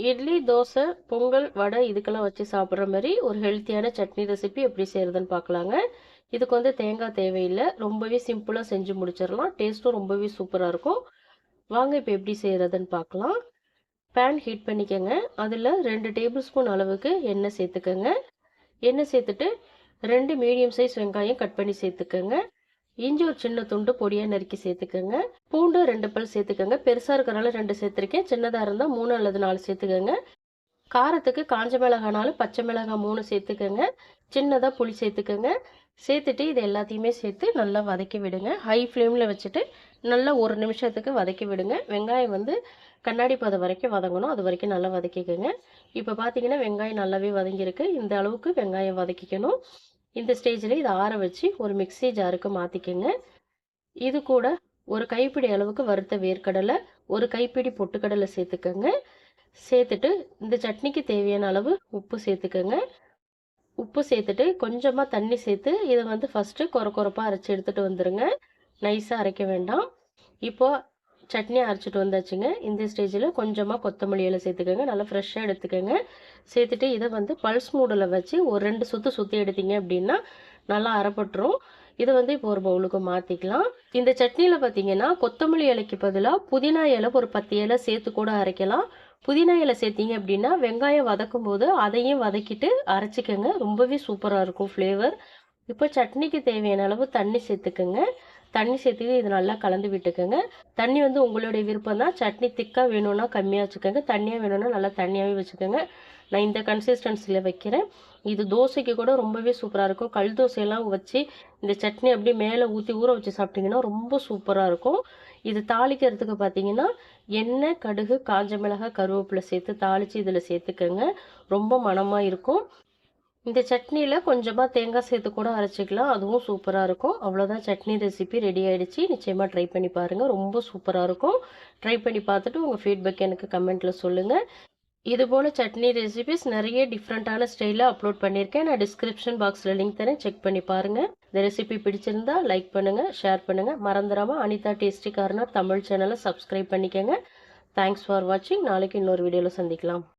இட்லி, தோசை, பொங்கல், வடை இதுக்கெல்லாம் வச்சு சாப்பிட்ற மாதிரி ஒரு ஹெல்த்தியான சட்னி ரெசிபி எப்படி செய்கிறதுன்னு பார்க்கலாங்க. இதுக்கு வந்து தேங்காய் தேவையில்லை, ரொம்பவே சிம்பிளாக செஞ்சு முடிச்சிடலாம். டேஸ்ட்டும் ரொம்பவே சூப்பராக இருக்கும். வாங்க இப்போ எப்படி செய்கிறதுன்னு பார்க்கலாம். பேன் ஹீட் பண்ணிக்கோங்க. அதில் 2 டேபிள் ஸ்பூன் அளவுக்கு எண்ணெய் சேர்த்துக்கோங்க. எண்ணெய் சேர்த்துட்டு 2 மீடியம் சைஸ் வெங்காயம் கட் பண்ணி சேர்த்துக்கோங்க. இஞ்சி ஒரு சின்ன துண்டு பொடியாக நறுக்கி சேர்த்துக்கோங்க. பூண்டு 2 பல் சேர்த்துக்கோங்க. பெருசாக இருக்கிறனால 2 சேர்த்துருக்கேன். சின்னதாக இருந்தால் 3 அல்லது 4 சேர்த்துக்கோங்க. காரத்துக்கு காஞ்ச மிளகாய் 4, பச்சை மிளகாய் 3 சேர்த்துக்கோங்க. சின்னதாக புளி சேர்த்துக்கோங்க. சேர்த்துட்டு இது எல்லாத்தையுமே சேர்த்து நல்லா வதக்கி விடுங்க. ஹை ஃப்ளேமில் வச்சுட்டு நல்லா 1 நிமிஷத்துக்கு வதக்கி விடுங்க. வெங்காயம் வந்து கண்ணாடி பதம் வரைக்கும் வதங்கணும். அது வரைக்கும் நல்லா வதக்கிக்கோங்க. இப்போ பார்த்தீங்கன்னா வெங்காயம் நல்லாவே வதங்கியிருக்கு. இந்த அளவுக்கு வெங்காயம் வதக்கிக்கணும். இந்த ஸ்டேஜில் இதை ஆற வச்சு ஒரு மிக்ஸி ஜாருக்கு மாற்றிக்கோங்க. இது கூட ஒரு கைப்பிடி அளவுக்கு வறுத்த வேர்க்கடலை, ஒரு கைப்பிடி பொட்டுக்கடலை சேர்த்துக்கோங்க. சேர்த்துட்டு இந்த சட்னிக்கு தேவையான அளவு உப்பு சேர்த்துக்கோங்க. உப்பு சேர்த்துட்டு கொஞ்சமாக தண்ணி சேர்த்து இதை வந்து ஃபஸ்ட்டு கொரப்பாக அரைச்சி எடுத்துகிட்டு வந்துடுங்க. நைஸாக அரைக்க வேண்டாம். இப்போது சட்னி அரைச்சிட்டு வந்தாச்சுங்க. இந்த ஸ்டேஜில் கொஞ்சமாக கொத்தமல்லி இலை சேர்த்துக்கோங்க. நல்லா ஃப்ரெஷ்ஷாக எடுத்துக்கோங்க. சேர்த்துட்டு இதை வந்து பல்ஸ் மூடில் வச்சு ஒரு 2 சுற்றி எடுத்தீங்க அப்படின்னா நல்லா அரைப்பட்டுரும். இதை வந்து இப்போ ஒரு பவுலுக்கு மாற்றிக்கலாம். இந்த சட்னியில் பார்த்தீங்கன்னா கொத்தமல்லி இலைக்கு பதிலாக புதினா இலை ஒரு 10 இலை சேர்த்து கூட அரைக்கலாம். புதினா இலை சேர்த்திங்க அப்படின்னா வெங்காயம் வதக்கும் போது அதையும் வதக்கிட்டு அரைச்சிக்கோங்க. ரொம்பவே சூப்பராக இருக்கும் ஃப்ளேவர். இப்போ சட்னிக்கு தேவையான அளவு தண்ணி சேர்த்துக்கோங்க. தண்ணி சேர்த்து இது நல்லா கலந்து விட்டுக்கோங்க. தண்ணி வந்து உங்களுடைய விருப்பம் தான். சட்னி திக்காக வேணும்னா கம்மியாக வச்சுக்கோங்க, தண்ணியாக வேணும்னா நல்லா தண்ணியாகவே வச்சுக்கோங்க. நான் இந்த கன்சிஸ்டன்சியில் வைக்கிறேன். இது தோசைக்கு கூட ரொம்பவே சூப்பராக இருக்கும். கல் தோசையெல்லாம் வச்சு இந்த சட்னி அப்படியே மேலே ஊற்றி ஊற வச்சு சாப்பிட்டிங்கன்னா ரொம்ப சூப்பராக இருக்கும். இது தாளிக்கிறதுக்கு பார்த்தீங்கன்னா எண்ணெய், கடுகு, காஞ்ச மிளகாய், கருவேப்பிலை சேர்த்து தாளித்து இதில் சேர்த்துக்கோங்க. ரொம்ப மணமாக இருக்கும். இந்த சட்னியில் கொஞ்சமாக தேங்காய் சேர்த்து கூட அரைச்சிக்கலாம். அதுவும் சூப்பராக இருக்கும். அவ்வளோதான், சட்னி ரெசிபி ரெடி ஆகிடுச்சு. நிச்சயமாக ட்ரை பண்ணி பாருங்கள். ரொம்ப சூப்பராக இருக்கும். ட்ரை பண்ணி பார்த்துட்டு உங்கள் ஃபீட்பேக் எனக்கு கமெண்ட்டில் சொல்லுங்கள். இதுபோல் சட்னி ரெசிபிஸ் நிறைய டிஃப்ரெண்ட்டான ஸ்டைலில் அப்லோட் பண்ணியிருக்கேன். நான் டிஸ்கிரிப்ஷன் பாக்ஸில் லிங்க் தரேன், செக் பண்ணி பாருங்கள். இந்த ரெசிபி பிடிச்சிருந்தா லைக் பண்ணுங்கள், ஷேர் பண்ணுங்கள். மறந்துடாமல் அனிதா டேஸ்டி கார்னர் தமிழ் சேனலை சப்ஸ்கிரைப் பண்ணிக்கோங்க. தேங்க்ஸ் ஃபார் வாட்சிங். நாளைக்கு இன்னொரு வீடியோவில் சந்திக்கலாம்.